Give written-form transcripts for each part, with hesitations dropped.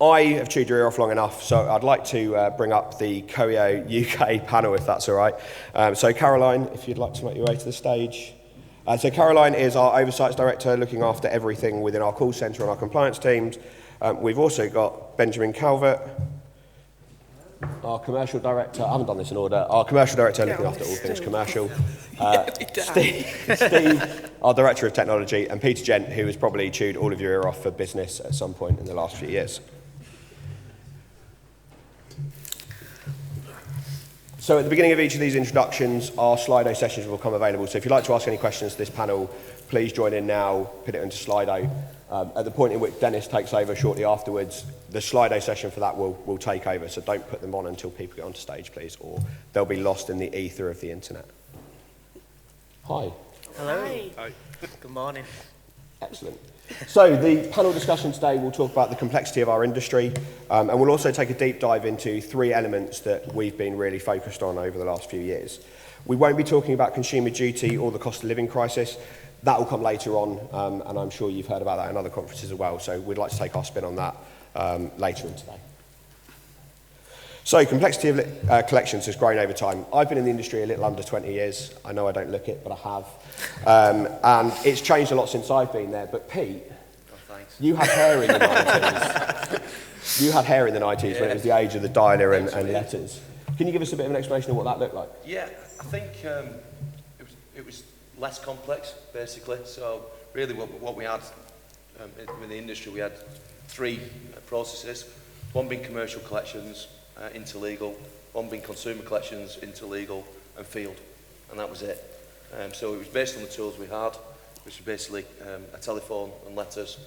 I have chewed your ear off long enough, so I'd like to bring up the COEO UK panel, if that's all right. So Caroline, if you'd like to make your way to the stage. So Caroline is our Oversight Director, looking after everything within our call centre and our compliance teams. We've also got Benjamin Calvert, our Commercial Director. I haven't done this in order. Our Commercial Director, looking after all things commercial. Steve, our Director of Technology, and Peter Gent, who has probably chewed all of your ear off for business at some point in the last few years. So at the beginning of each of these introductions, our Slido sessions will become available. So if you'd like to ask any questions to this panel, please join in now, put it into Slido. At the point in which Dennis takes over shortly afterwards, the Slido session for that will take over. So don't put them on until people get onto stage, please, or they'll be lost in the ether of the internet. Hi. Hello. Hi. Good morning. Excellent. So the panel discussion today will talk about the complexity of our industry, and we'll also take a deep dive into three elements that we've been really focused on over the last few years. We won't be talking about consumer duty or the cost of living crisis. That will come later on, and I'm sure you've heard about that in other conferences as well, so we'd like to take our spin on that later in today. So complexity of collections has grown over time. I've been in the industry a little under 20 years. I know I don't look it, but I have. And it's changed a lot since I've been there. But Pete, you had hair in the 90s. You had hair in the 90s when it was the age of the dialer and letters. Can you give us a bit of an explanation of what that looked like? Yeah, I think it was less complex, basically. So really what we had in the industry, we had three processes. One being commercial collections, into legal, one being consumer collections, into legal, and field, and that was it. So it was based on the tools we had, which was basically a telephone and letters,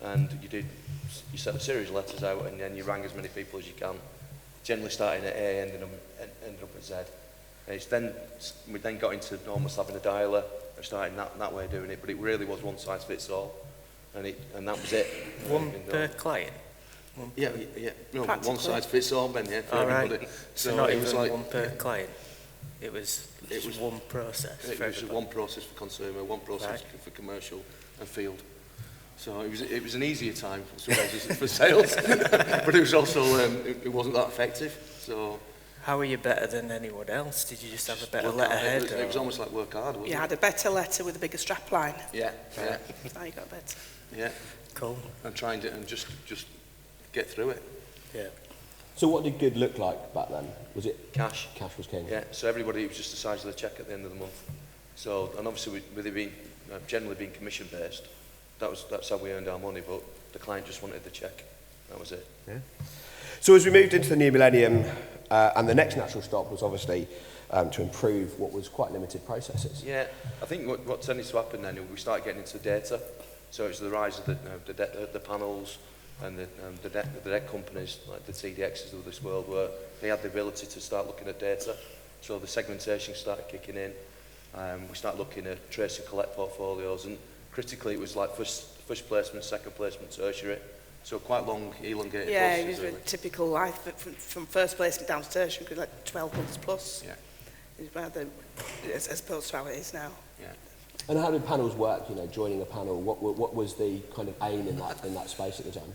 and you set a series of letters out, and then you rang as many people as you can, generally starting at A, ending up at Z. And we then got into almost having a dialer and starting that way of doing it, but it really was one size fits all, and that was it. One per client. Yeah. No, one size fits all, Ben. Yeah, for everybody. Right. So not even like one per client. It was one process. It was one process for consumer, one process for commercial and field. So it was an easier time for sales, but it was also it wasn't that effective. So how were you better than anyone else? Did you just have a better letterhead? It was almost like work hard, wasn't it? You had a better letter with a bigger strap line. Yeah. Now you got better. Yeah. Cool. And trying to just get through it. Yeah. So what did good look like back then? Was it cash? Cash was king. Yeah. So everybody, it was just the size of the cheque at the end of the month. So, and obviously with it being generally being commission based, that's how we earned our money. But the client just wanted the cheque. That was it. Yeah. So as we moved into the new millennium, and the next natural stop was obviously to improve what was quite limited processes. Yeah. I think what tended to happen then, we started getting into data. So it was the rise of the panels. And the debt companies, like the TDXs of this world, where they had the ability to start looking at data. So the segmentation started kicking in. We started looking at trace and collect portfolios, and critically it was like first placement, second placement, tertiary. So quite long, elongated yeah, processes. It was really. A typical life, but from first placement down to tertiary, like 12 months plus. Yeah. It's rather, as opposed to how it is now. Yeah. And how did panels work? You know, joining a panel, what was the kind of aim in that space at the time?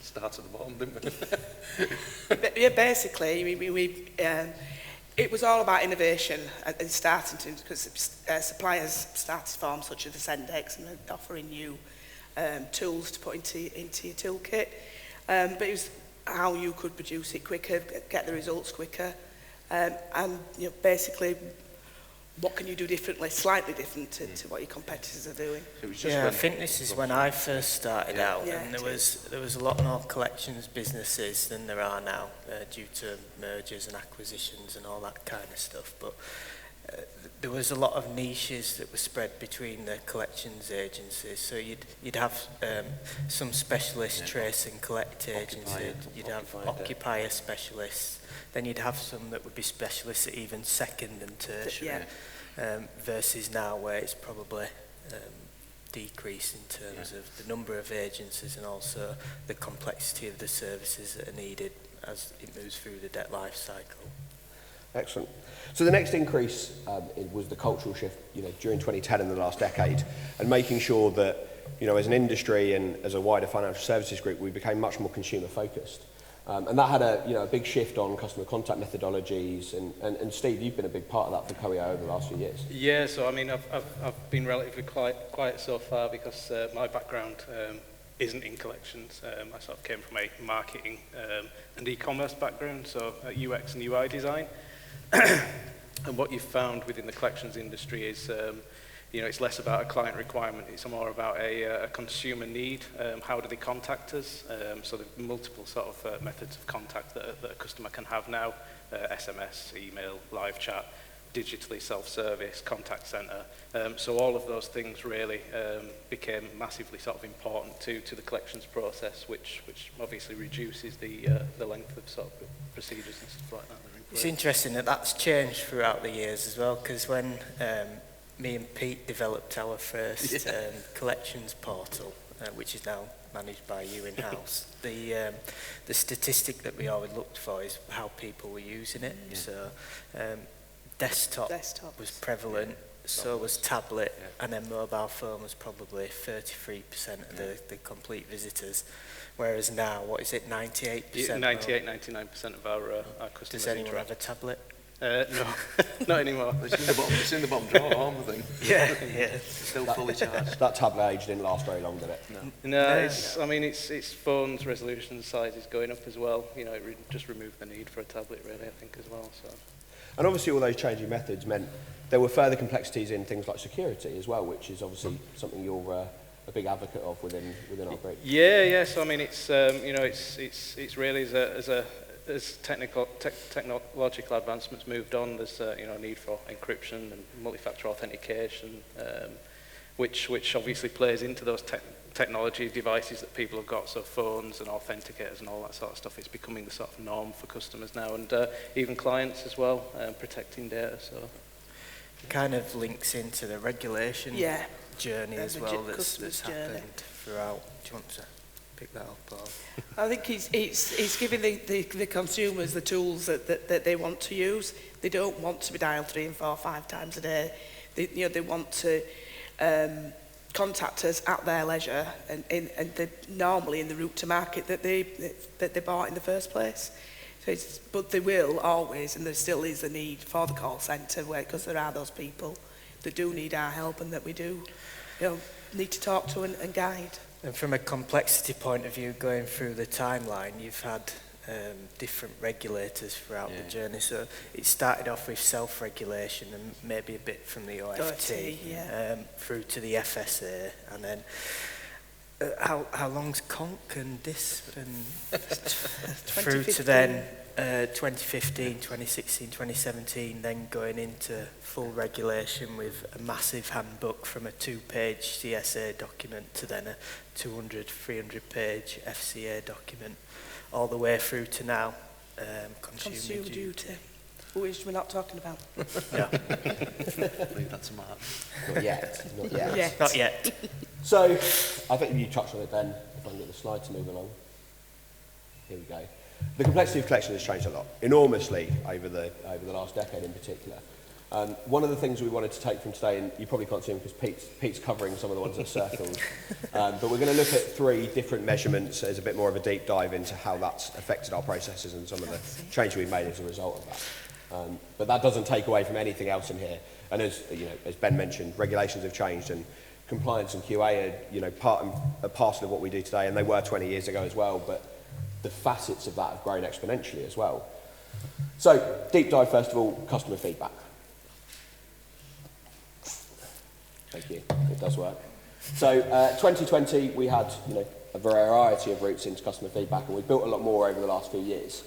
Start at the bottom, didn't we? Yeah, basically, it was all about innovation and starting to, because suppliers started to form such as Sendex and offering new tools to put into your toolkit. But it was how you could produce it quicker, get the results quicker, and basically, what can you do differently, slightly different to what your competitors are doing? I think this is when I first started out, and there was a lot more collections businesses than there are now, due to mergers and acquisitions and all that kind of stuff. But there was a lot of niches that were spread between the collections agencies. So you'd have some specialist trace and collect agencies. You'd have occupier specialists. Then you'd have some that would be specialists at even second and tertiary, versus now where it's probably decreased in terms of the number of agencies and also the complexity of the services that are needed as it moves through the debt life cycle. Excellent. So the next increase was the cultural shift, during 2010 in the last decade, and making sure that you know, as an industry and as a wider financial services group, we became much more consumer focused. And that had a big shift on customer contact methodologies. And Steve, you've been a big part of that for COEO over the last few years. Yeah, so I mean, I've been relatively quiet so far because my background isn't in collections. I sort of came from a marketing and e-commerce background, so UX and UI design. And what you've found within the collections industry is, it's less about a client requirement, it's more about a consumer need. How do they contact us? So there are multiple sort of methods of contact that a customer can have now, SMS, email, live chat, digitally self-service, contact centre. So all of those things really became massively sort of important to the collections process, which obviously reduces the length of sort of procedures and stuff like that. It's interesting that that's changed throughout the years as well, because when me and Pete developed our first collections portal, which is now managed by you in-house, the statistic that we always looked for is how people were using it. Yeah. So desktop was prevalent, so was tablet, and then mobile phone was probably 33% of the complete visitors. Whereas now, what is it, 98%? 99% of our customers. Does anyone have a tablet? No, not anymore. It's in the bottom drawer, I think. Yeah. Still fully charged. That tablet age didn't last very long, did it? No, it's phones, resolution sizes going up as well. It just removed the need for a tablet, really, I think, as well. So. And obviously all those changing methods meant there were further complexities in things like security as well, which is obviously something you're a big advocate of within our group. Yeah. So I mean, it's it's really as technological advancements moved on, there's a need for encryption and multi-factor authentication, which obviously plays into those technology devices that people have got, so phones and authenticators and all that sort of stuff. It's becoming the sort of norm for customers now, and even clients as well, protecting data. So it kind of links into the regulation journey as well that's happened throughout. Do you want to pick that up? Or? I think he's giving the consumers the tools that they want to use. They don't want to be dialed 3 and 4, 5 times a day. They want to contact us at their leisure and normally in the route to market that they bought in the first place. So but they will always, and there still is a need for the call centre, because there are those people that do need our help and that we do need to talk to and guide. And from a complexity point of view, going through the timeline, you've had different regulators throughout the journey. So it started off with self-regulation and maybe a bit from the OFT through to the FSA, and then how long's Conk and DISP and through to then 2015, 2016, 2017, then going into full regulation with a massive handbook from a 2-page CSA document to then a 200, 300-page FCA document, all the way through to now consumer duty. Which we're not talking about. No. I think that's a mark. Not yet. Not yet. So, I think you touched on it then, if I can get the slide to move along. Here we go. The complexity of collection has changed a lot, enormously, over the last decade in particular. One of the things we wanted to take from today, and you probably can't see them because Pete's covering some of the ones that are circled, but we're going to look at 3 different measurements as a bit more of a deep dive into how that's affected our processes and some of the changes we've made as a result of that. But that doesn't take away from anything else in here. And as Ben mentioned, regulations have changed, and compliance and QA are part and parcel of what we do today, and they were 20 years ago as well. But the facets of that have grown exponentially as well. So, deep dive first of all, customer feedback. Thank you. It does work. So, 2020 we had a variety of routes into customer feedback, and we've built a lot more over the last few years.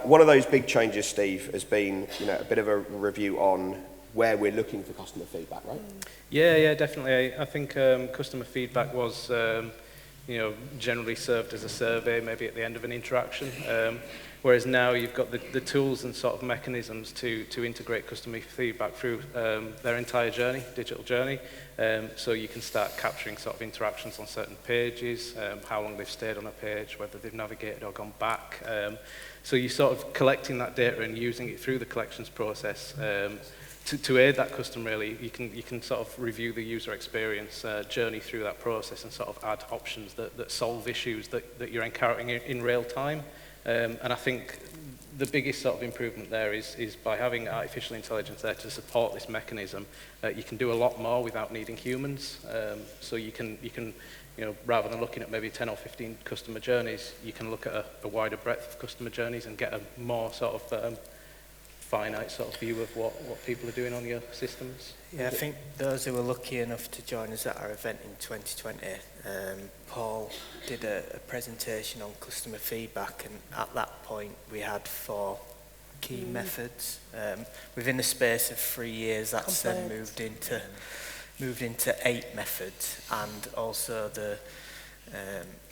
One of those big changes, Steve, has been a bit of a review on where we're looking for customer feedback, right? Yeah, definitely. I think customer feedback was generally served as a survey, maybe at the end of an interaction. Whereas now you've got the tools and sort of mechanisms to integrate customer feedback through their entire journey, digital journey. So you can start capturing sort of interactions on certain pages, how long they've stayed on a page, whether they've navigated or gone back. So you're sort of collecting that data and using it through the collections process to aid that customer, really, you can sort of review the user experience journey through that process and sort of add options that solve issues that you're encountering in real time. And I think the biggest sort of improvement there is by having artificial intelligence there to support this mechanism. You can do a lot more without needing humans. So you can rather than looking at maybe 10 or 15 customer journeys, you can look at a wider breadth of customer journeys and get a more sort of finite sort of view of what people are doing on your systems. Yeah, I think those who were lucky enough to join us at our event in 2020, Paul did a presentation on customer feedback, and at that point we had 4 key methods. Within the space of 3 years, that's then moved into 8 methods, and also the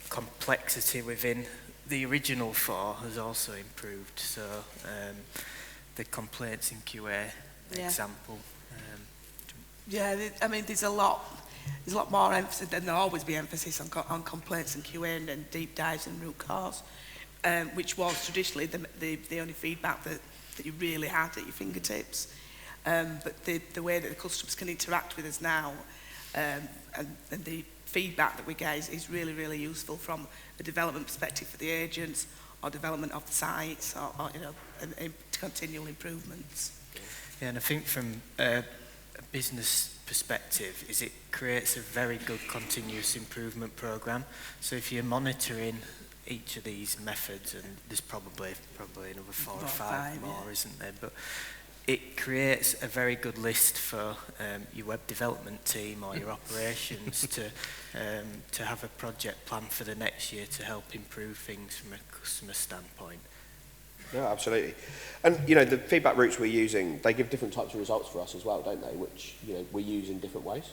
complexity within the original 4 has also improved. So the complaints in QA example. I mean, there's a lot more emphasis, and there'll always be emphasis on complaints and QA and deep dives and root cause, which was traditionally the only feedback that you really had at your fingertips. But the way that the customers can interact with us now, and the feedback that we get is really, really useful from a development perspective for the agents, or development of the sites, or and continual improvements. Yeah, and I think from a business perspective, it creates a very good continuous improvement program. So if you're monitoring each of these methods, and there's probably another 4 or 5 more, isn't there? But it creates a very good list for your web development team or your operations to have a project plan for the next year to help improve things from a customer standpoint. Yeah, absolutely. And, the feedback routes we're using, they give different types of results for us as well, don't they? Which, we use in different ways.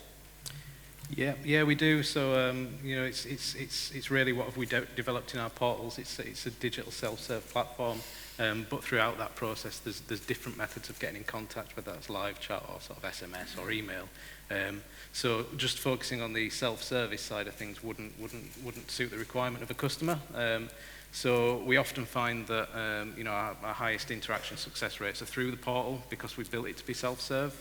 Yeah, we do. So, it's really what have we developed in our portals. It's a digital self-serve platform. But throughout that process, there's different methods of getting in contact, whether that's live chat or sort of SMS or email. So just focusing on the self-service side of things wouldn't suit the requirement of a customer. So we often find that our highest interaction success rates are through the portal because we've built it to be self-serve.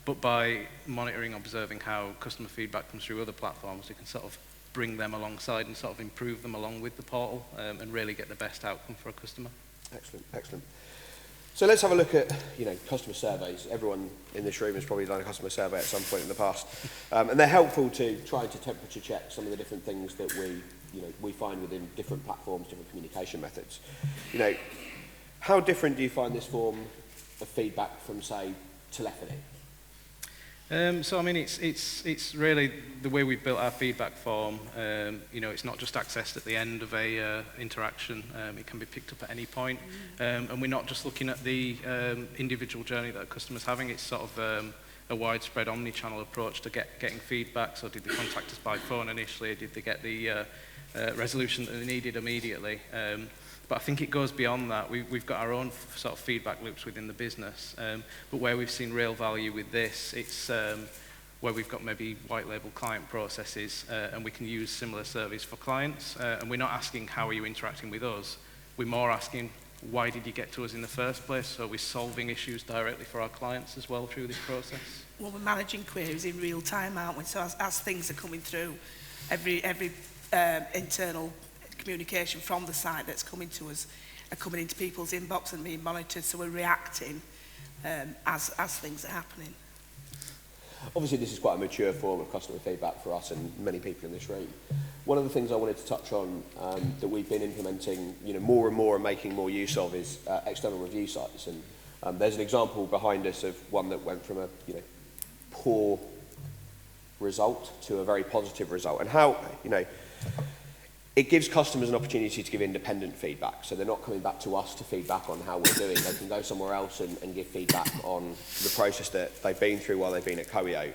But by monitoring, observing how customer feedback comes through other platforms, we can sort of bring them alongside and sort of improve them along with the portal and really get the best outcome for a customer. Excellent. So let's have a look at, customer surveys. Everyone in this room has probably done a customer survey at some point in the past. And they're helpful to try to temperature check some of the different things that we find within different platforms, different communication methods. How different do you find this form of feedback from, say, telephony? So I mean, it's really the way we've built our feedback form. It's not just accessed at the end of a interaction. It can be picked up at any point, and we're not just looking at the individual journey that a customer's having. It's sort of a widespread omni-channel approach to getting feedback. So did they contact us by phone initially? Did they get the resolution that they needed immediately? But I think it goes beyond that. We've got our own sort of feedback loops within the business. But where we've seen real value with this, it's where we've got maybe white label client processes and we can use similar surveys for clients. And we're not asking how are you interacting with us. We're more asking why did you get to us in the first place? So we're solving issues directly for our clients as well through this process. Well, we're managing queries in real time, aren't we? So as things are coming through, every internal communication from the site that's coming to us are coming into people's inbox and being monitored, so we're reacting as things are happening. Obviously, this is quite a mature form of customer feedback for us and many people in this room. One of the things I wanted to touch on that we've been implementing, more and more and making more use of is external review sites. And there's an example behind us of one that went from a poor result to a very positive result. And how, it gives customers an opportunity to give independent feedback. So they're not coming back to us to feedback on how we're doing. They can go somewhere else and give feedback on the process that they've been through while they've been at COEO.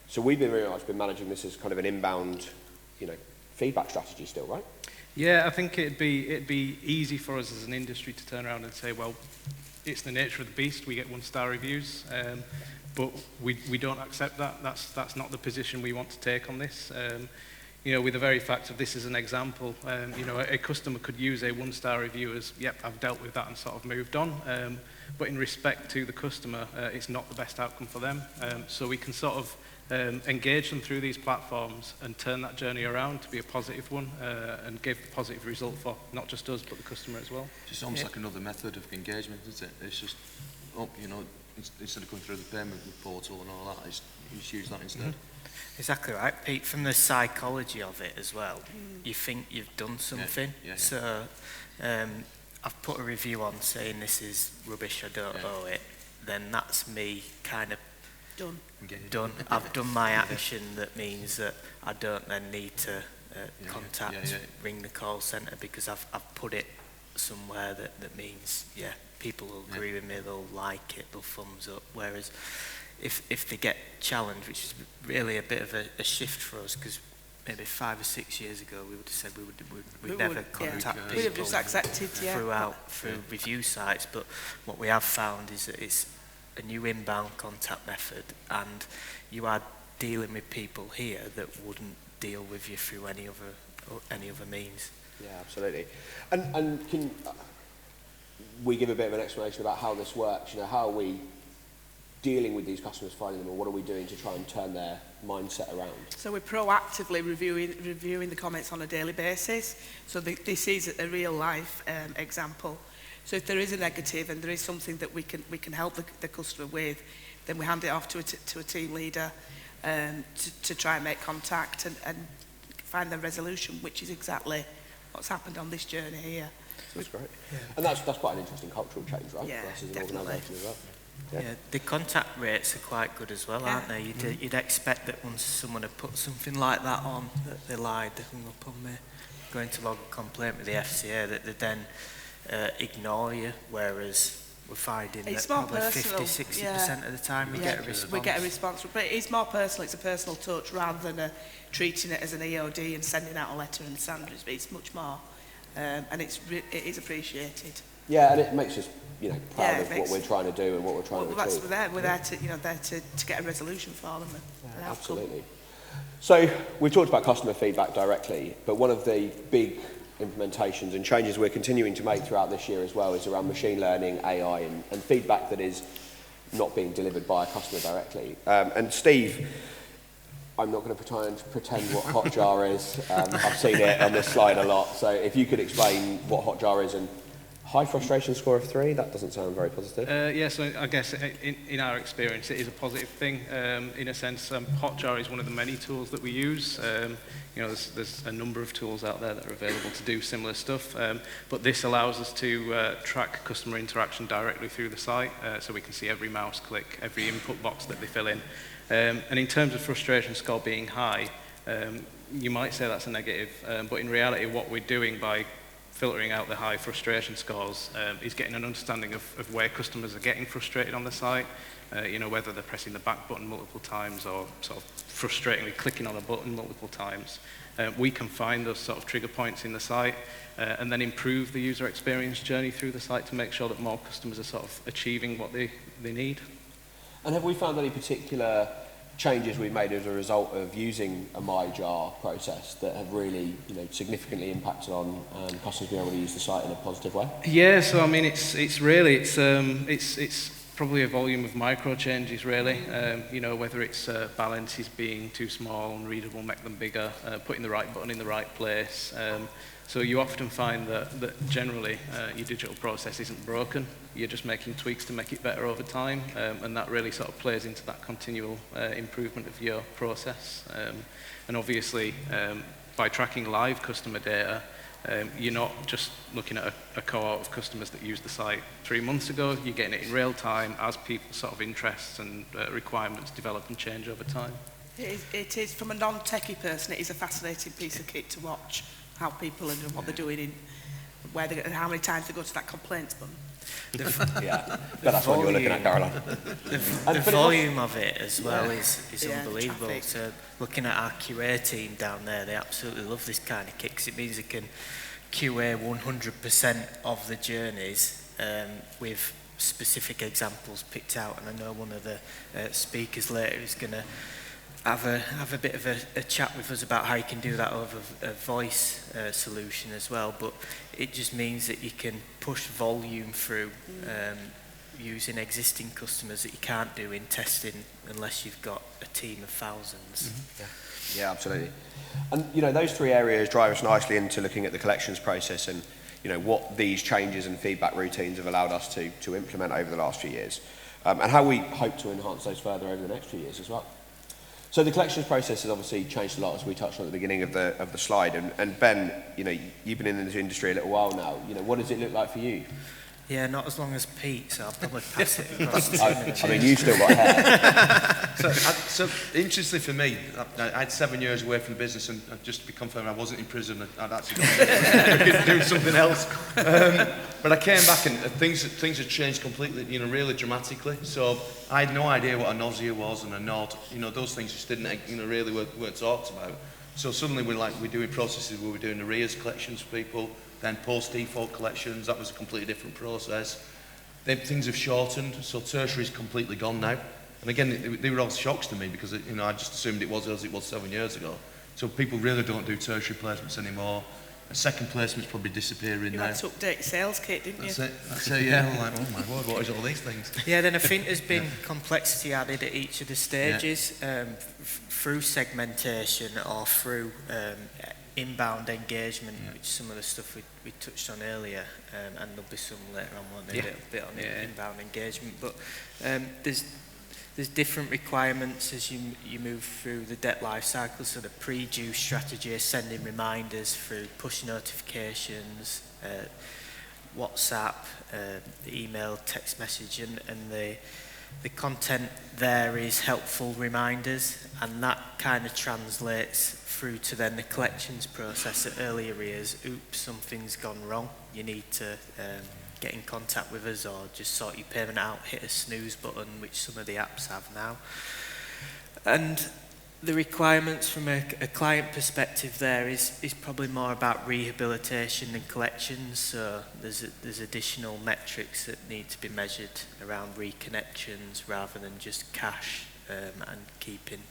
So we've been managing this as kind of an inbound, feedback strategy still, right? Yeah, I think it'd be easy for us as an industry to turn around and say, well, it's the nature of the beast. We get 1-star reviews, but we don't accept that. That's not the position we want to take on this. you know, with the very fact of this as an example, you know, a customer could use a 1-star review as, yep, I've dealt with that and sort of moved on. But in respect to the customer, it's not the best outcome for them. So we can sort of engage them through these platforms and turn that journey around to be a positive one and give a positive result for not just us, but the customer as well. It's almost like another method of engagement, isn't it? It's just, you know, instead of going through the payment portal and all that, you just use that instead. Exactly right, Pete. From the psychology of it as well, you think you've done something. Yeah. So I've put a review on saying this is rubbish, I don't owe it. Then that's me kind of done. I've done my action that means that I don't then need to ring the call centre because I've put it somewhere that means, people will agree with me, they'll like it, they'll thumbs up. Whereas if they get challenged, which is really a bit of a shift for us, because maybe 5 or 6 years ago we would have said we'd never contact people we'd have just accepted, through review sites, but what we have found is that it's a new inbound contact method, and you are dealing with people here that wouldn't deal with you through any other means. Yeah, absolutely. And can we give a bit of an explanation about how this works? You know, how are we dealing with these customers, finding them, or what are we doing to try and turn their mindset around? So we're proactively reviewing the comments on a daily basis. So this is a real life example. So if there is a negative and there is something that we can help the customer with, then we hand it off to a team leader to try and make contact and find the resolution, which is exactly what's happened on this journey here. That's great. Yeah. And that's quite an interesting cultural change, right? Yeah, for us as an definitely. organisation as well. Yeah, the contact rates are quite good as well, aren't they? You'd expect that once someone had put something like that on, that they lied, they hung up on me, going to log a complaint with the FCA, that they then ignore you, whereas we're finding it's that more probably personal. 50-60% of the time we get a response. We get a response, but it's more personal, it's a personal touch rather than treating it as an EOD and sending out a letter and sandwich. It's much more, and it is appreciated. Yeah, and it makes us, proud of what we're trying to do and what we're trying to achieve. We're there to get a resolution for them. And absolutely. So we've talked about customer feedback directly, but one of the big implementations and changes we're continuing to make throughout this year as well is around machine learning, AI, and feedback that is not being delivered by a customer directly. And Steve, I'm not going to pretend what Hotjar is. I've seen it on this slide a lot. So if you could explain what Hotjar is and high frustration score of 3, that doesn't sound very positive. So I guess in our experience it is a positive thing. In a sense, Hotjar is one of the many tools that we use. There's a number of tools out there that are available to do similar stuff, but this allows us to track customer interaction directly through the site, so we can see every mouse click, every input box that they fill in. And in terms of frustration score being high, you might say that's a negative, but in reality what we're doing by filtering out the high frustration scores is getting an understanding of where customers are getting frustrated on the site, whether they're pressing the back button multiple times or sort of frustratingly clicking on a button multiple times. We can find those sort of trigger points in the site and then improve the user experience journey through the site to make sure that more customers are sort of achieving what they need. And have we found any particular changes we've made as a result of using a MyJar process that have really, significantly impacted on customers being able to use the site in a positive way? Yeah, so I mean, it's probably a volume of micro changes, really. Whether it's balances being too small and readable, make them bigger, putting the right button in the right place. So you often find that generally your digital process isn't broken. You're just making tweaks to make it better over time, and that really sort of plays into that continual improvement of your process. And obviously, by tracking live customer data, you're not just looking at a cohort of customers that used the site 3 months ago. You're getting it in real time as people's sort of interests and requirements develop and change over time. It is, from a non-techie person, it is a fascinating piece of kit to watch how people and what they're doing in where they and how many times they go to that complaints button. That's what you're looking at, Caroline. The volume of it as well is unbelievable. So looking at our QA team down there, they absolutely love this kind of kit because it means they can QA 100% of the journeys with specific examples picked out. And I know one of the speakers later is going to have a bit of a chat with us about how you can do that over a voice solution as well, but it just means that you can push volume through using existing customers that you can't do in testing unless you've got a team of thousands. Yeah, absolutely. And, you know, those three areas drive us nicely into looking at the collections process and, you know, what these changes and feedback routines have allowed us to implement over the last few years, and how we hope to enhance those further over the next few years as well. So the collections process has obviously changed a lot, as we touched on at the beginning of the slide. And Ben, you know, you've been in this industry a little while now. You know, what does it look like for you? Yeah, not as long as Pete, so I'll probably pass it across to him. I mean, you still got hair. So interestingly for me, I had 7 years away from the business, and just to be confirmed, I wasn't in prison. I'd actually been doing something else. But I came back, and things had changed completely, you know, really dramatically. So I had no idea what a nausea was and a nod. You know, those things just didn't, you know, really weren't talked about. So suddenly we're doing processes where we're doing arrears collections for people, then post-default collections. That was a completely different process. Then things have shortened, so tertiary's completely gone now. And again, they were all shocks to me because, you know, I just assumed it was as it was 7 years ago. So people really don't do tertiary placements anymore. A second placement's probably disappearing now. You had to update your sales kit, didn't you? That's it, yeah. I'm like, oh my word, what is all these things? Yeah, then I think there's been complexity added at each of the stages, through segmentation or through inbound engagement, which some of the stuff we touched on earlier, and there'll be some later on, won't there, a little bit on inbound engagement. But there's different requirements as you move through the debt life cycle. So the pre-due strategy is sending reminders through push notifications, WhatsApp, the email, text message, and the content there is helpful reminders, and that kind of translates through to then the collections process at early arrears. Oops, something's gone wrong. You need to get in contact with us or just sort your payment out, hit a snooze button, which some of the apps have now. And the requirements from a client perspective there is probably more about rehabilitation and collections. So there's additional metrics that need to be measured around reconnections rather than just cash and keeping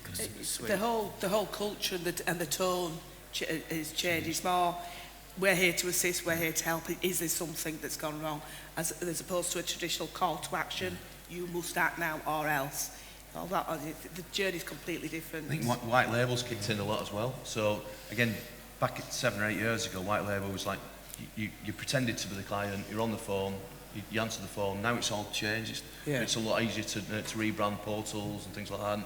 customers sweet. The whole culture and the tone is changed. It's more, we're here to assist, we're here to help. Is there something that's gone wrong? As opposed to a traditional call to action, you must act now or else. All that, the journey's completely different. I think white labels kicked in a lot as well. So again, back 7 or 8 years ago, white label was like you pretended to be the client, you're on the phone, you answer the phone. Now it's all changed. It's a lot easier to rebrand portals and things like that.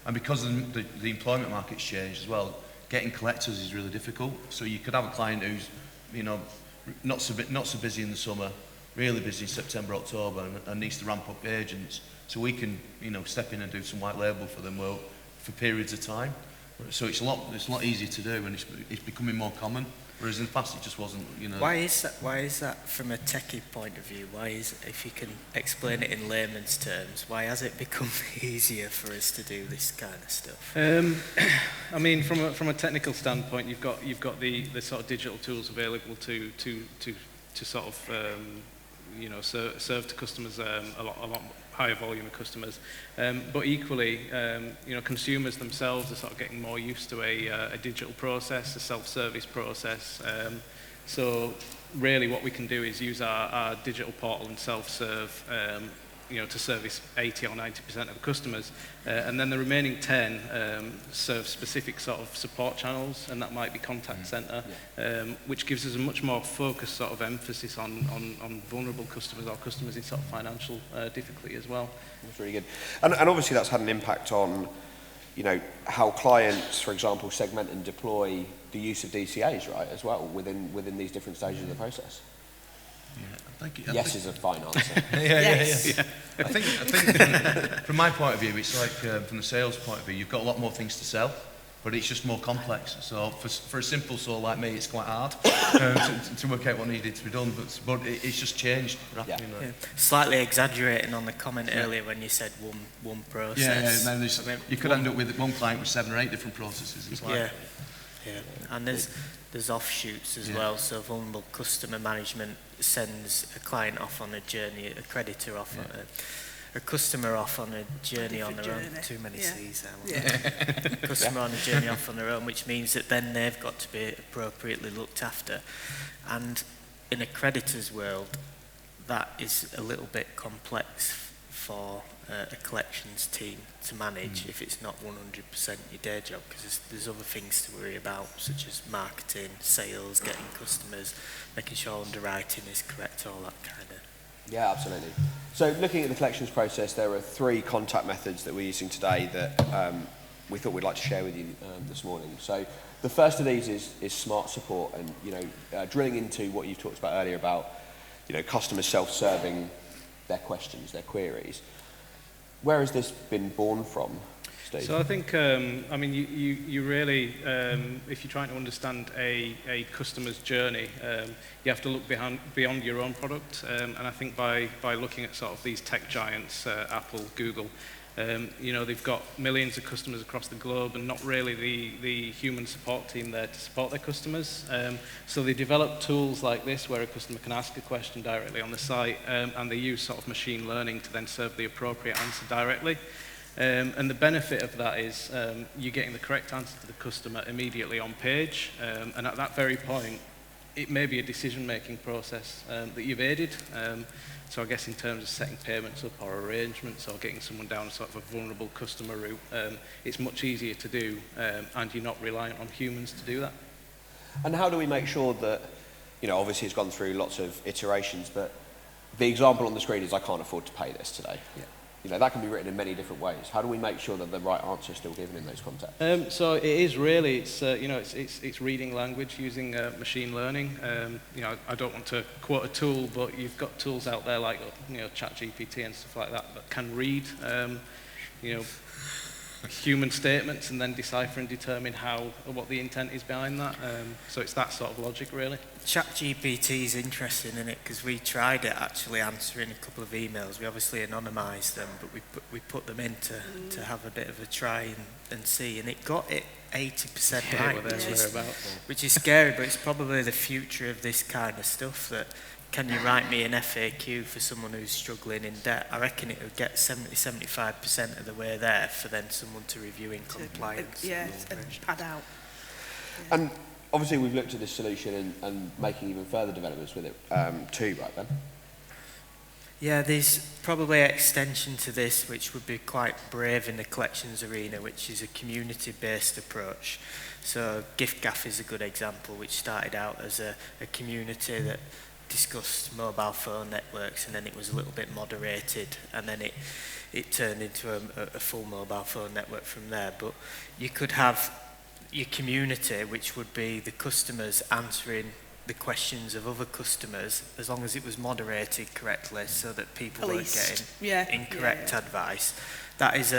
And because the employment market's changed as well, getting collectors is really difficult. So you could have a client who's, you know, not so busy in the summer, really busy in September, October, and needs to ramp up agents. So we can, you know, step in and do some white label for them for periods of time. So it's a lot easier to do, and it's becoming more common. Whereas in the past it just wasn't, you know. Why is that from a techie point of view? If you can explain it in layman's terms, why has it become easier for us to do this kind of stuff? I mean, from a technical standpoint, you've got the sort of digital tools available to sort of you know, serve to customers a lot higher volume of customers, but equally, you know, consumers themselves are sort of getting more used to a digital process, a self-service process. So really, what we can do is use our digital portal and self-serve, you know, to service 80 or 90% of customers, and then the remaining 10 serve specific sort of support channels, and that might be contact centre, which gives us a much more focused sort of emphasis on vulnerable customers or customers in sort of financial difficulty as well. That's really good, and obviously that's had an impact on, you know, how clients, for example, segment and deploy the use of DCAs, right, as well within these different stages of the process. Yes is a fine answer. Yeah. I think from my point of view, it's like from the sales point of view, you've got a lot more things to sell, but it's just more complex. So for a simple soul like me, it's quite hard to work out what needed to be done. But it's just changed. You know. Slightly exaggerating on the comment earlier when you said one process. Yeah. Then you could end up with one client with 7 or 8 different processes. It's like, and there's offshoots as well. So vulnerable customer management sends a client off on a journey, a creditor off a customer off on a journey on their own. Journey. Too many Yeah. C's there. Yeah. Customer on a journey off on their own, which means that then they've got to be appropriately looked after. And in a creditor's world, that is a little bit complex for a collections team to manage if it's not 100% your day job, because there's other things to worry about, such as marketing, sales, getting customers, making sure underwriting is correct, all that kind of. Yeah, absolutely. So looking at the collections process, there are 3 contact methods that we're using today that we thought we'd like to share with you this morning. So the first of these is smart support, and drilling into what you've talked about earlier about customers self-serving their questions, their queries. Where has this been born from, Steve? So I think, I mean, you really, if you're trying to understand a customer's journey, you have to look beyond your own product. And I think by looking at sort of these tech giants, Apple, Google, they've got millions of customers across the globe and not really the human support team there to support their customers. So they develop tools like this where a customer can ask a question directly on the site, and they use sort of machine learning to then serve the appropriate answer directly. And the benefit of that is you're getting the correct answer to the customer immediately on page, and at that very point, it may be a decision-making process that you've aided. So I guess in terms of setting payments up or arrangements or getting someone down sort of a vulnerable customer route, it's much easier to do, and you're not reliant on humans to do that. And how do we make sure that, obviously it's gone through lots of iterations, but the example on the screen is I can't afford to pay this today. Yeah. That can be written in many different ways. How do we make sure that the right answer is still given in those contexts? So it is really, it's reading language using machine learning. I don't want to quote a tool, but you've got tools out there like ChatGPT and stuff like that can read, human statements and then decipher and determine what the intent is behind that. So it's that sort of logic, really. ChatGPT is interesting, isn't it? Because we tried it actually answering a couple of emails. We obviously anonymised them, but we put them in to have a bit of a try and see, and it got it 80% right, which is scary, but it's probably the future of this kind of stuff. That can you write me an FAQ for someone who's struggling in debt? I reckon it would get 70-75% of the way there for then someone to review in compliance. And pad out. Yeah. And obviously we've looked at this solution and making even further developments with it too, right, Ben? Yeah, there's probably an extension to this which would be quite brave in the collections arena, which is a community-based approach. So GiftGaff is a good example, which started out as a community that discussed mobile phone networks, and then it was a little bit moderated, and then it turned into a full mobile phone network from there. But you could have your community, which would be the customers answering the questions of other customers, as long as it was moderated correctly so that people weren't getting incorrect advice. That is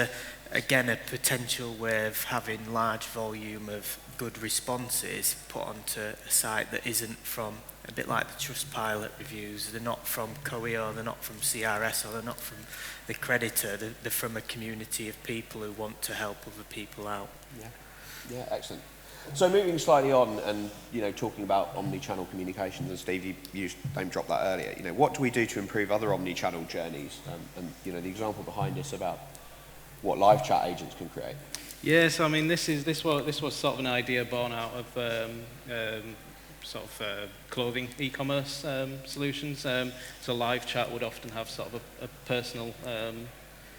again a potential way of having large volume of good responses put onto a site that isn't from, a bit like the Trustpilot reviews, they're not from COEO, they're not from CRS, or they're not from the creditor, they're from a community of people who want to help other people out. Yeah, excellent. So moving slightly on and, talking about omni-channel communications, and Steve, you name dropped that earlier, what do we do to improve other omni-channel journeys? And the example behind us about what live chat agents can create. Yes, I mean, this was sort of an idea born out of clothing e-commerce solutions. So live chat would often have sort of a personal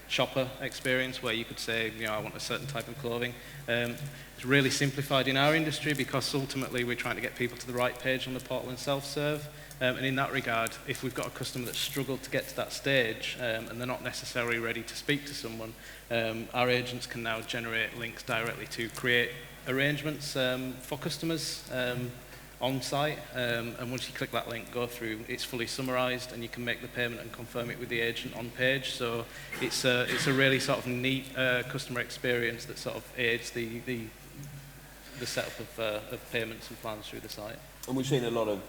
shopper experience where you could say, I want a certain type of clothing. It's really simplified in our industry because ultimately we're trying to get people to the right page on the portal and self-serve. And in that regard, if we've got a customer that's struggled to get to that stage and they're not necessarily ready to speak to someone, our agents can now generate links directly to create arrangements for customers on site, and once you click that link, go through, it's fully summarized and you can make the payment and confirm it with the agent on page. So it's a really sort of neat customer experience that sort of aids the setup of payments and plans through the site. And we've seen a lot of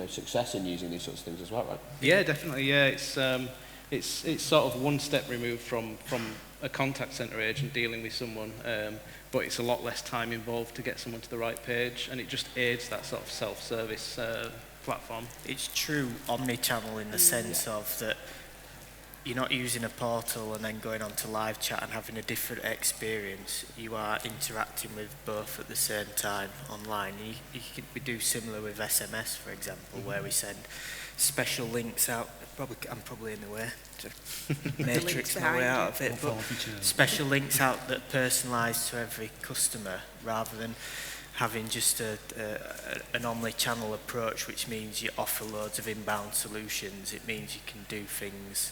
success in using these sorts of things as well, right? Yeah, definitely. Yeah, it's sort of one step removed from a contact center agent dealing with someone, but it's a lot less time involved to get someone to the right page, and it just aids that sort of self-service platform. It's true omni-channel in the sense of that you're not using a portal and then going on to live chat and having a different experience. You are interacting with both at the same time online. We do similar with SMS, for example, where we send special links out. I'm probably in the way to matrix my way out of it, but special links out that personalise to every customer rather than having just an omni-channel approach, which means you offer loads of inbound solutions. It means you can do things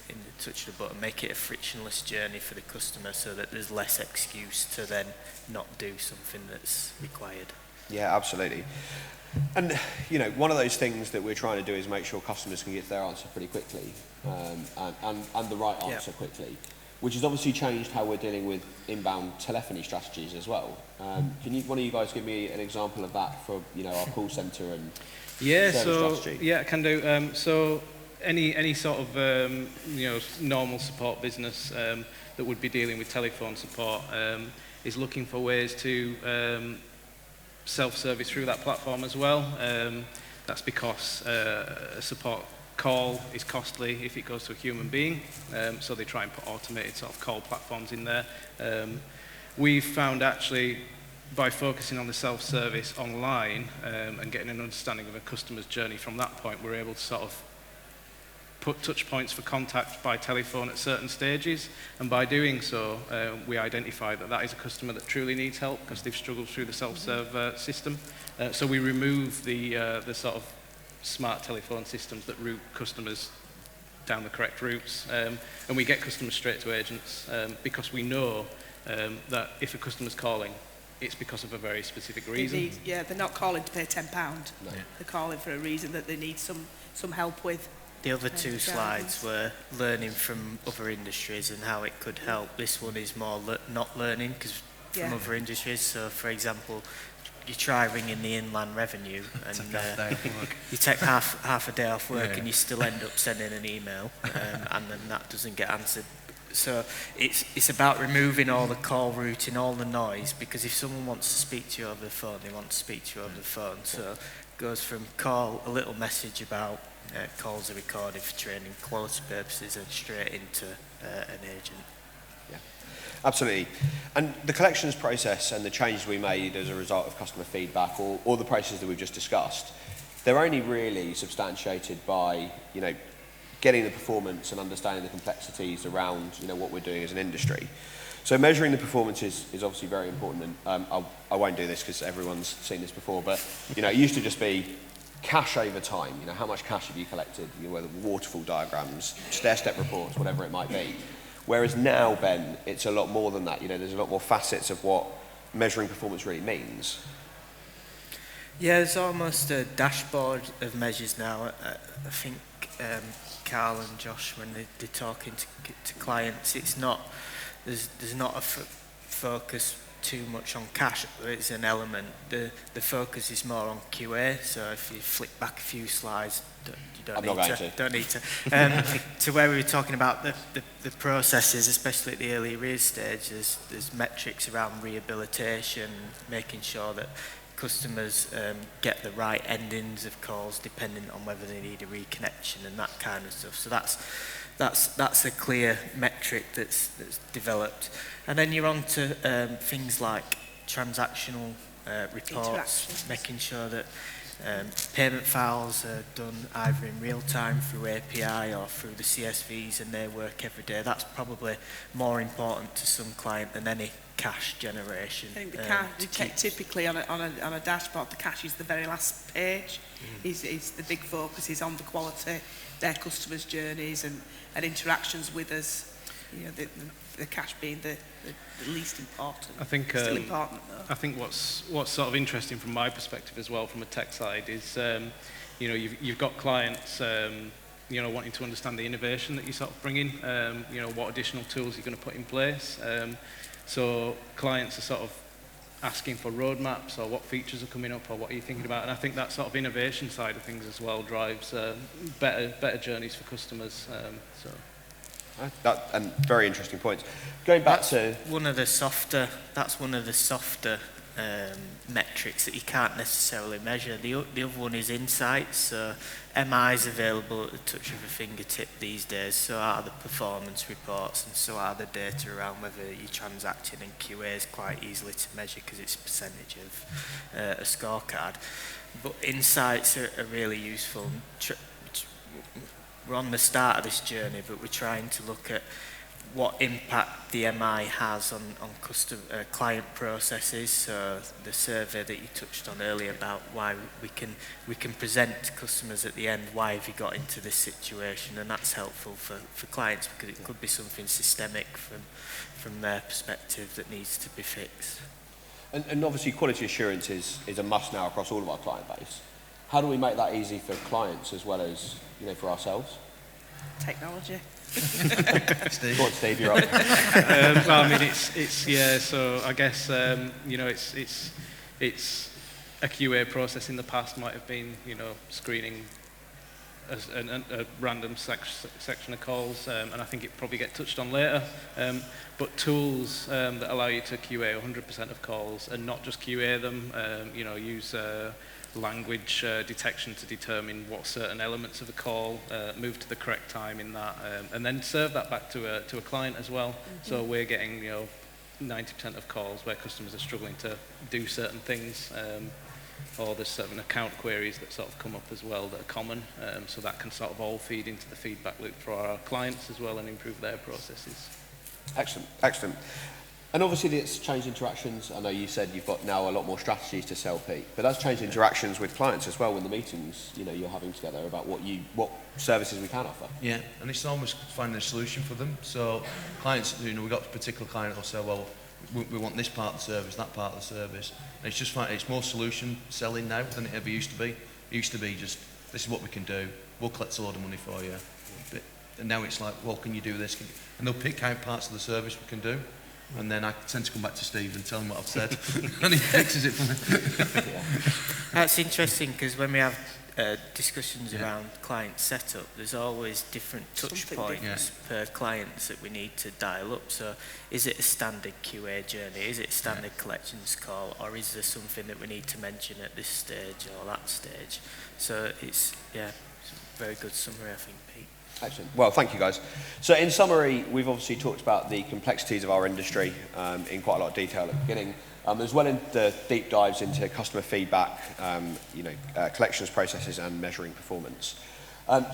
in the touch of the button, make it a frictionless journey for the customer so that there's less excuse to then not do something that's required. Yeah, absolutely. And, you know, one of those things that we're trying to do is make sure customers can get their answer pretty quickly and the right answer quickly, which has obviously changed how we're dealing with inbound telephony strategies as well. Can one of you guys give me an example of that for, you know, our call centre and service strategy? Yeah, I can do. So any sort of you know, normal support business that would be dealing with telephone support is looking for ways to self-service through that platform as well. That's because a support call is costly if it goes to a human being, so they try and put automated sort of call platforms in there. We've found actually by focusing on the self-service online and getting an understanding of a customer's journey from that point, we're able to sort of put touch points for contact by telephone at certain stages, and by doing so we identify that that is a customer that truly needs help because they've struggled through the self-serve system. So we remove the sort of smart telephone systems that route customers down the correct routes, and we get customers straight to agents because we know that if a customer's calling, it's because of a very specific reason. They're not calling to pay £10. No. They're calling for a reason that they need some help with. The other two slides were learning from other industries and how it could help. This one is more not learning because from other industries. So, for example, you try ringing the inland revenue and you take half a day off work and you still end up sending an email and then that doesn't get answered. So it's about removing all the call routing, all the noise, because if someone wants to speak to you over the phone, they want to speak to you over the phone. So it goes from call, a little message about calls are recorded for training quality purposes and straight into an agent. Yeah, absolutely. And the collections process and the changes we made as a result of customer feedback or the processes that we've just discussed, they're only really substantiated by, you know, getting the performance and understanding the complexities around, you know, what we're doing as an industry. So measuring the performance is obviously very important, and I won't do this because everyone's seen this before, but, you know, it used to just be cash over time, you know, how much cash have you collected, you know, whether waterfall diagrams, stair-step reports, whatever it might be. Whereas now, Ben, it's a lot more than that, you know, there's a lot more facets of what measuring performance really means. Yeah, there's almost a dashboard of measures now. I think Carl and Josh, when they're talking to clients, it's not, there's not a focus too much on cash. It's an element. The focus is more on QA. So if you flick back a few slides, you don't need to. To where we were talking about the processes, especially at the early arrears stage, there's metrics around rehabilitation, making sure that customers get the right endings of calls depending on whether they need a reconnection and that kind of stuff. So that's a clear metric that's developed. And then you're on to things like transactional reports, making sure that payment files are done either in real time through API or through the CSVs and they work every day. That's probably more important to some client than any cash generation. I think the cash, typically on a dashboard, the cash is the very last page. Is the big focus is on the quality, their customers' journeys and interactions with us. You know, the cash being the least important. I think still important though. I think what's sort of interesting from my perspective as well, from a tech side, is you know, you've got clients you know, wanting to understand the innovation that you sort of bring in. You know, what additional tools you're going to put in place. So clients are sort of asking for roadmaps or what features are coming up or what are you thinking about, and I think that sort of innovation side of things as well drives better journeys for customers. And very interesting points. Going back to one of the softer metrics that you can't necessarily measure. The other one is insights. So MI is available at the touch of a fingertip these days. So are the performance reports, and so are the data around whether you're transacting, and QA is quite easily to measure because it's a percentage of a scorecard. But insights are really useful. We're on the start of this journey, but we're trying to look at what impact the MI has on client processes. So the survey that you touched on earlier about why we can present to customers at the end, why have you got into this situation, and that's helpful for clients because it could be something systemic from their perspective that needs to be fixed. And obviously quality assurance is a must now across all of our client base. How do we make that easy for clients as well as for ourselves? Technology. Steve. Go on, Steve, you're up. Well, I mean, it's yeah. So I guess it's a QA process in the past might have been screening a random section of calls, and I think it probably get touched on later. But tools that allow you to QA 100% of calls and not just QA them, use language detection to determine what certain elements of a call move to the correct time in that, and then serve that back to a client as well. Mm-hmm. So we're getting 90% of calls where customers are struggling to do certain things, or there's certain account queries that sort of come up as well that are common. So that can sort of all feed into the feedback loop for our clients as well and improve their processes. Excellent, excellent. And obviously it's changed interactions. I know you said you've got now a lot more strategies to sell, Pete, but that's changed interactions with clients as well in the meetings you're having together about what services we can offer. Yeah, and it's almost finding a solution for them. So clients, we've got a particular client who'll say, well, we want this part of the service, that part of the service. And it's just it's more solution selling now than it ever used to be. It used to be just, this is what we can do, we'll collect a load of money for you. And now it's like, well, can you do this? And they'll pick out parts of the service we can do. And then I tend to come back to Steve and tell him what I've said, and he fixes it for me. That's interesting because when we have discussions around client setup, there's always different touch points per clients that we need to dial up. So is it a standard QA journey? Is it a standard collections call? Or is there something that we need to mention at this stage or that stage? So it's a very good summary, I think, Pete. Excellent. Well, thank you, guys. So in summary, we've obviously talked about the complexities of our industry in quite a lot of detail at the beginning, as well as the deep dives into customer feedback, collections processes and measuring performance.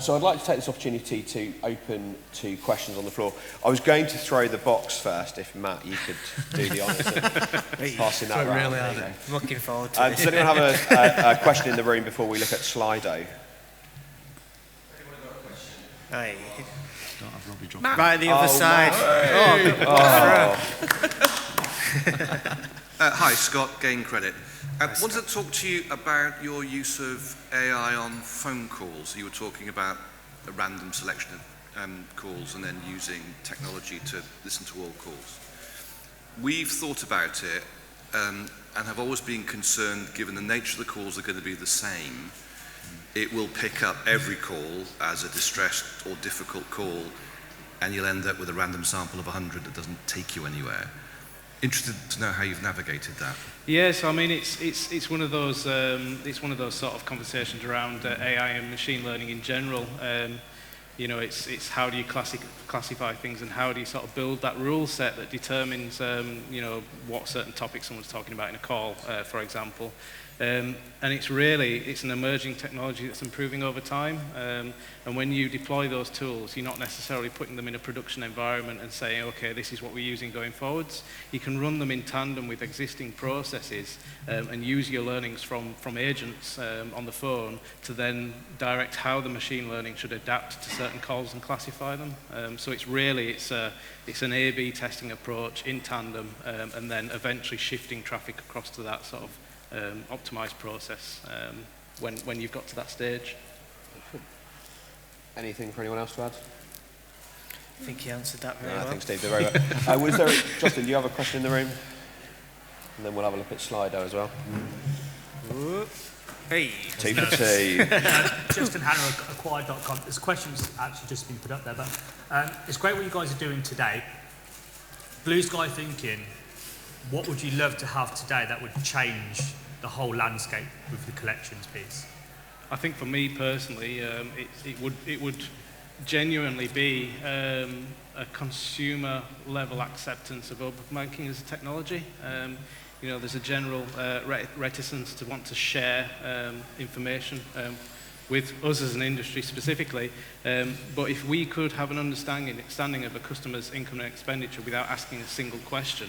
So I'd like to take this opportunity to open to questions on the floor. I was going to throw the box first, if Matt, you could do the honours of passing that around. Really I'm looking forward to it. Does anyone have a question in the room before we look at Slido? Hey. Don't have Robbie drop Right at the other side. Hi, Scott, Gain Credit. I wanted to talk to you about your use of AI on phone calls. You were talking about a random selection of calls and then using technology to listen to all calls. We've thought about it and have always been concerned, given the nature of the calls are going to be the same, it will pick up every call as a distressed or difficult call, and you'll end up with a random sample of 100 that doesn't take you anywhere. Interested to know how you've navigated that. Yes, I mean it's one of those sort of conversations around AI and machine learning in general. It's how do you classify things and how do you sort of build that rule set that determines what certain topic someone's talking about in a call, for example. And it's an emerging technology that's improving over time. And when you deploy those tools, you're not necessarily putting them in a production environment and saying, okay, this is what we're using going forwards. You can run them in tandem with existing processes and use your learnings from agents on the phone to then direct how the machine learning should adapt to certain calls and classify them. So it's an A/B testing approach in tandem and then eventually shifting traffic across to that sort of optimized process when you've got to that stage. Anything for anyone else to add? I think you answered that very well. I think Steve did very well. Justin, do you have a question in the room? And then we'll have a look at Slido as well. Hey. 2 for 2. Justin Hanna, acquired.com. This question's actually just been put up there, but it's great what you guys are doing today. Blue sky thinking what would you love to have today that would change the whole landscape with the collections piece? I think for me personally, it would genuinely be a consumer level acceptance of open banking as a technology. There's a general reticence to want to share information with us as an industry specifically, but if we could have an understanding of a customer's income and expenditure without asking a single question,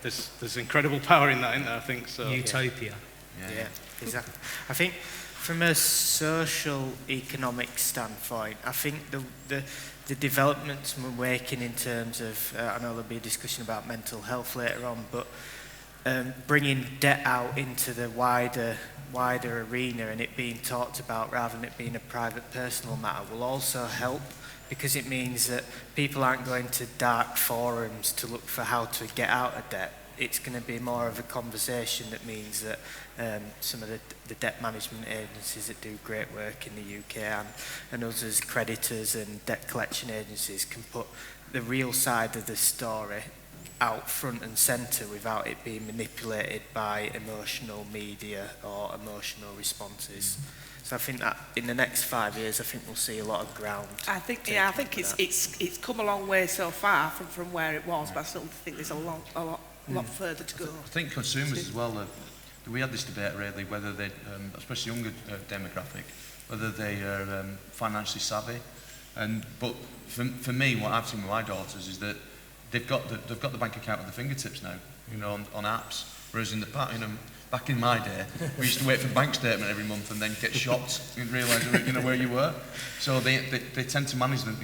there's incredible power in that, isn't there, I think so. Utopia. Yeah, exactly. I think from a social economic standpoint, I think the developments we're making in terms of, I know there'll be a discussion about mental health later on, but bringing debt out into the wider arena and it being talked about rather than it being a private personal matter will also help, because it means that people aren't going to dark forums to look for how to get out of debt. It's going to be more of a conversation that means that some of the debt management agencies that do great work in the UK and us as creditors and debt collection agencies can put the real side of the story out front and centre without it being manipulated by emotional media or emotional responses. So I think that in the next 5 years, I think we'll see a lot of ground. I think it's come a long way so far from where it was, but I still think there's a lot further to go. I think consumers as well, we had this debate really, whether they, especially younger demographic, whether they are financially savvy. But for me, what I've seen with my daughters is that they've got the bank account at their fingertips now, on apps. Whereas in the past, back in my day, we used to wait for the bank statement every month and then get shocked and realise where you were. So they tend to manage them.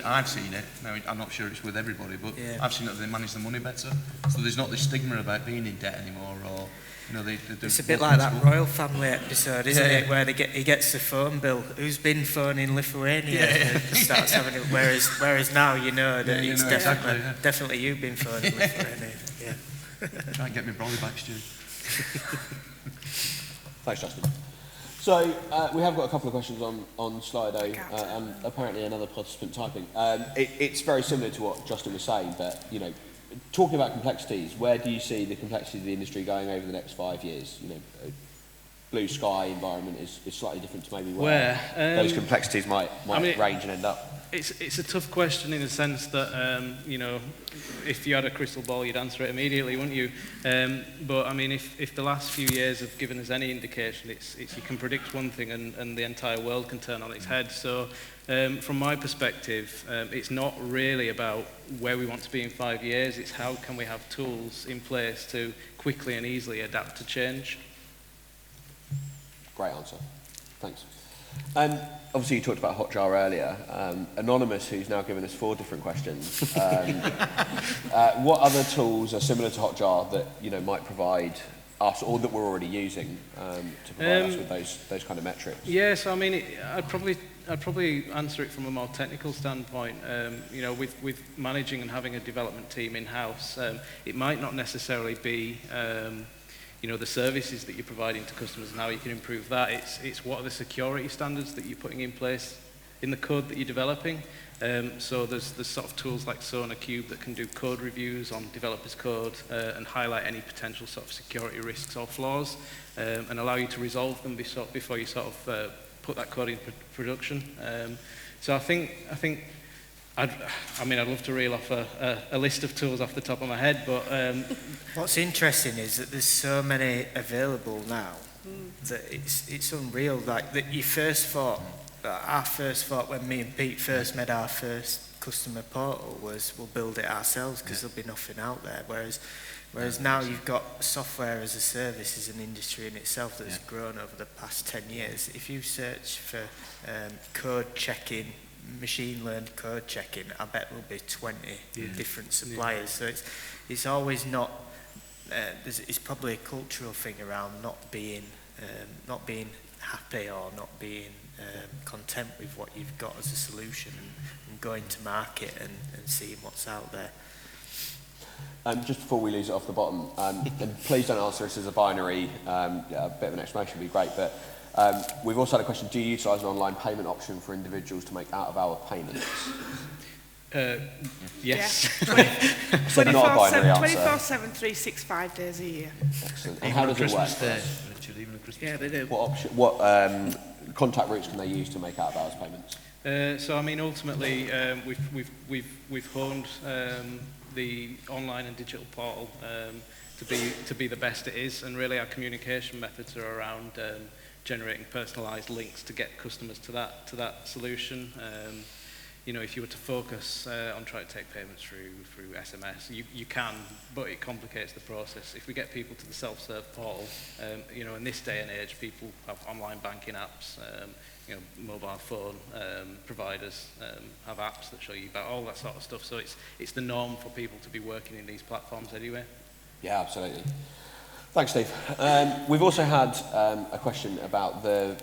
I've seen it. Now I'm not sure it's with everybody, but yeah. I've seen that they manage the money better. So there's not this stigma about being in debt anymore, or it's a bit like that Royal Family episode, isn't it? Where he gets the phone bill. Who's been phoning Lithuania? And starts having it. Whereas now that it's definitely you've been phoning Lithuania. Yeah. Try and get me brolly back, Stu. Thanks, Justin. So we have got a couple of questions on Slido, and apparently another participant typing. It's very similar to what Justin was saying, but talking about complexities, where do you see the complexity of the industry going over the next 5 years? Blue sky environment is slightly different to maybe where those complexities might range and end up. It's a tough question in the sense that if you had a crystal ball, you'd answer it immediately, wouldn't you? But I mean, if the last few years have given us any indication, it's you can predict one thing and the entire world can turn on its head. So from my perspective, it's not really about where we want to be in 5 years. It's how can we have tools in place to quickly and easily adapt to change. Great answer. Thanks. Obviously, you talked about Hotjar earlier. Anonymous, who's now given us 4 different questions. What other tools are similar to Hotjar that might provide us, or that we're already using, to provide us with those kind of metrics? Yeah, so I mean, I'd probably answer it from a more technical standpoint. With managing and having a development team in house, it might not necessarily be the services that you're providing to customers and how you can improve that. It's what are the security standards that you're putting in place in the code that you're developing. So there's sort of tools like SonarQube that can do code reviews on developers' code and highlight any potential sort of security risks or flaws and allow you to resolve them before you sort of put that code in production. So I think I'd love to reel off a list of tools off the top of my head, but what's interesting is that there's so many available now that it's unreal. Like that, our first thought when me and Pete first made our first customer portal was we'll build it ourselves because there'll be nothing out there. Whereas now you've got software as a service as an industry in itself that's grown over the past 10 years. If you search for code checking, machine learned code checking, I bet there'll be 20 different suppliers. So it's always not. It's probably a cultural thing around not being happy or not being content with what you've got as a solution and going to market and seeing what's out there. Just before we lose it off the bottom, and please don't answer this as a binary. A bit of an explanation would be great, but. We've also had a question, do you utilise an online payment option for individuals to make out-of-hour payments? Yes. So not a binary answer. 24/7, 365 days a year. Excellent. And how does it work? Yeah, they do. What contact routes can they use to make out-of-hours payments? So I mean, ultimately, we've honed the online and digital portal to be the best it is, and really our communication methods are around generating personalised links to get customers to that solution. You know, if you were to focus on trying to take payments through SMS, you can, but it complicates the process. If we get people to the self-serve portal, you know, in this day and age, people have online banking apps, you know, mobile phone providers have apps that show you about all that sort of stuff. So it's the norm for people to be working in these platforms anyway. Yeah, absolutely. Thanks, Steve. We've also had a question about the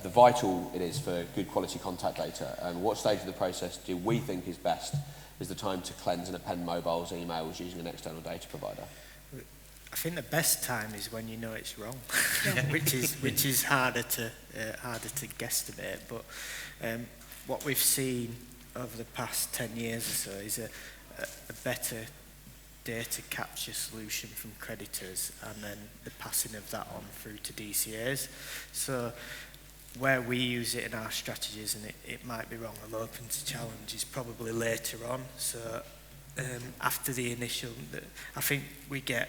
vital it is for good quality contact data. What stage of the process do we think is best is the time to cleanse and append mobiles, emails using an external data provider? I think the best time is when you know it's wrong, which is harder to guesstimate. But what we've seen over the past 10 years or so is a better data capture solution from creditors, and then the passing of that on through to DCAs. So where we use it in our strategies, and it might be wrong, I'm open to challenge, is probably later on. So after the initial, I think we get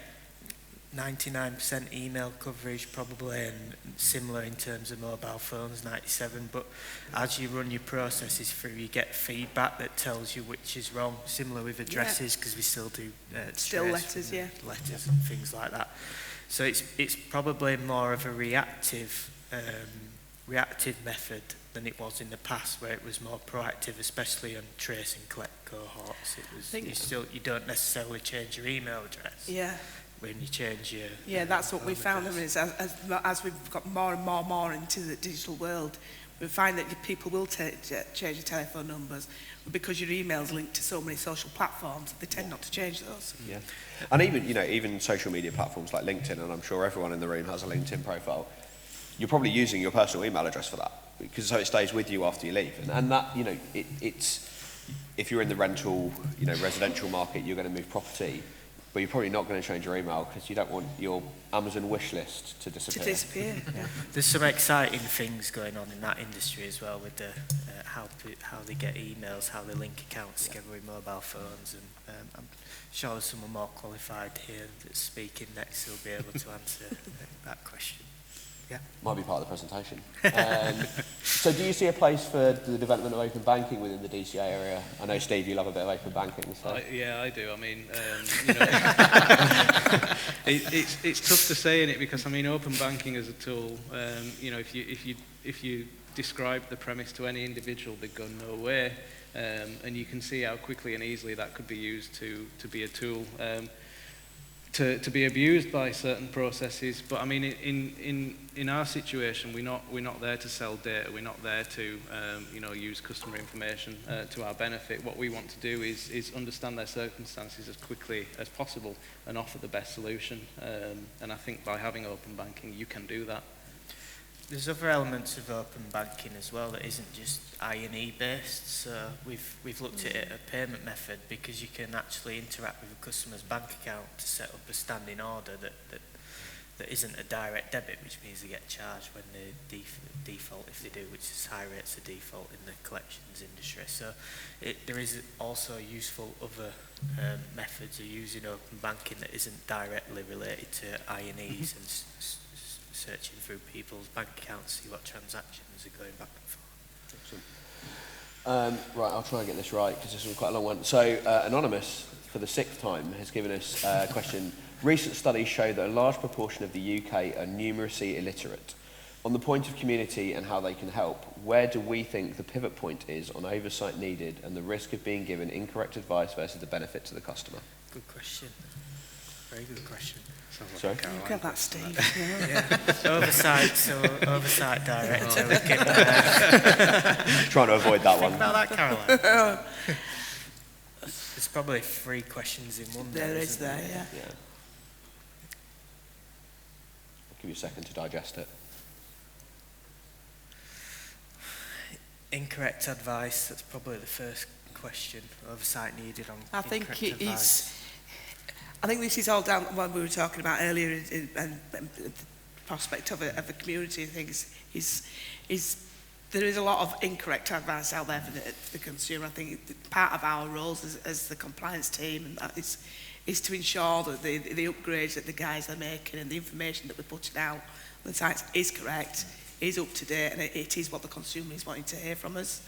99% email coverage probably, and similar in terms of mobile phones, 97. But as you run your processes through, you get feedback that tells you which is wrong. Similar with addresses, because we still do still letters, letters and things like that. So it's probably more of a reactive method than it was in the past, where it was more proactive, especially on trace and collect cohorts. It was you don't necessarily change your email address. Yeah. When you change your... Yeah, that's what we found. Is as we've got more and more into the digital world, we find that people will change your telephone numbers, but because your email's linked to so many social platforms, they tend not to change those. Yeah, and even social media platforms like LinkedIn, and I'm sure everyone in the room has a LinkedIn profile. You're probably using your personal email address for that, because so it stays with you after you leave, and that it's if you're in the rental, residential market, you're going to move property. But you're probably not going to change your email because you don't want your Amazon wish list to disappear. Yeah. There's some exciting things going on in that industry as well, with the how they get emails, how they link accounts together with mobile phones, and I'm sure there's someone more qualified here that's speaking next who'll be able to answer that question. Yeah. Might be part of the presentation. So do you see a place for the development of open banking within the DCA area? I know, Steve, you love a bit of open banking. So. Yeah, I do. I mean, it's tough to say in it, because I mean, open banking as a tool, if you describe the premise to any individual, they'd go no way, and you can see how quickly and easily that could be used to be a tool. To be abused by certain processes. But I mean, in our situation, we're not there to sell data. We're not there to use customer information to our benefit. What we want to do is understand their circumstances as quickly as possible and offer the best solution. And I think by having open banking, you can do that. There's other elements of open banking as well that isn't just I&E based. So we've looked at it a payment method, because you can actually interact with a customer's bank account to set up a standing order that isn't a direct debit, which means they get charged when they default, if they do, which is high rates of default in the collections industry. So there is also useful other methods of using open banking that isn't directly related to I&Es and searching through people's bank accounts, see what transactions are going back and forth. Right, I'll try and get this right, because this is quite a long one. So, Anonymous, for the 6th time, has given us a question. Recent studies show that a large proportion of the UK are numeracy illiterate. On the point of community and how they can help, where do we think the pivot point is on oversight needed and the risk of being given incorrect advice versus the benefit to the customer? Good question. Very good question. Sorry? Look at that, Steve. Oversight Director. We can, trying to avoid that one. Think about that, Caroline. There's probably 3 questions in one. There is there, yeah. I'll give you a second to digest it. Incorrect advice, that's probably the first question. Oversight needed on I think incorrect it advice. is. I think this is all down to what we were talking about earlier, and the prospect of a community. I think is there is a lot of incorrect advice out there for the consumer. I think part of our roles as the compliance team and that is to ensure that the upgrades that the guys are making and the information that we're putting out on the sites is correct, is up to date, and it is what the consumer is wanting to hear from us,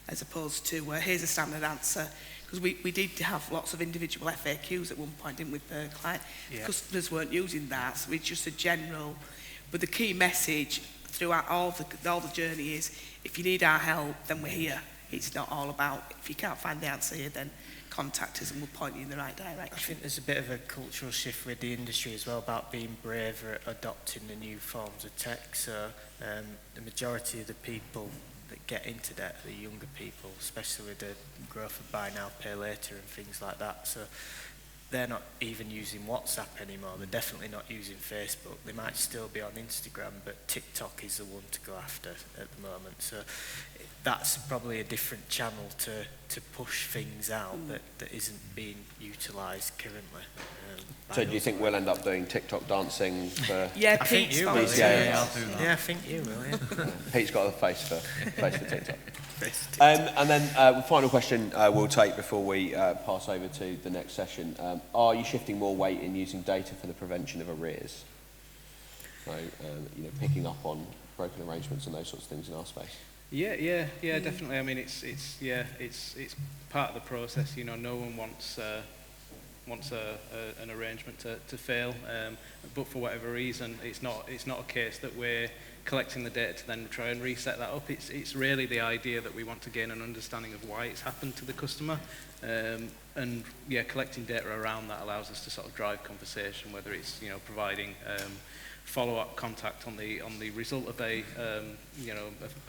as opposed to here's a standard answer. Because we did have lots of individual FAQs at one point, didn't we, per client? Yeah. Customers weren't using that, so it's just a general. But the key message throughout all the journey is, if you need our help, then we're here. It's not all about, if you can't find the answer here, then contact us and we'll point you in the right direction. I think there's a bit of a cultural shift with the industry as well about being braver at adopting the new forms of tech. So the majority of the people that get into debt are the younger people, especially with the growth of buy now, pay later and things like that. So they're not even using WhatsApp anymore. They're definitely not using Facebook. They might still be on Instagram, but TikTok is the one to go after at the moment. So that's probably a different channel to push things out that isn't being utilised currently. So do you think we'll end up doing TikTok dancing for... Yeah, I think Pete's you fine. will. Yeah, I'll do that. Yeah, I think you will, yeah. Pete's got a face for TikTok. And then the final question we'll take before we pass over to the next session. Are you shifting more weight in using data for the prevention of arrears? So, picking up on broken arrangements and those sorts of things in our space. Yeah, definitely. I mean, it's part of the process. You know, no one wants an arrangement to fail, but for whatever reason, it's not a case that we're collecting the data to then try and reset that up. It's really the idea that we want to gain an understanding of why it's happened to the customer, and collecting data around that allows us to sort of drive conversation, whether it's providing follow-up contact on the result of a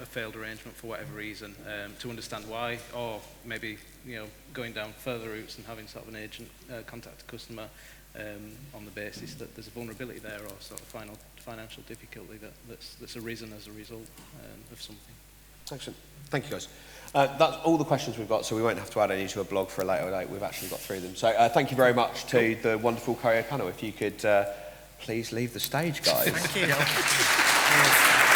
failed arrangement for whatever reason, to understand why, or maybe going down further routes and having sort of an agent contact the customer on the basis that there's a vulnerability there or sort of financial difficulty that's arisen as a result of something. Excellent. Thank you, guys. That's all the questions we've got, so we won't have to add any to a blog for a later date. We've actually got through them. So thank you very much to the wonderful COEO panel. If you could please leave the stage, guys. Thank you.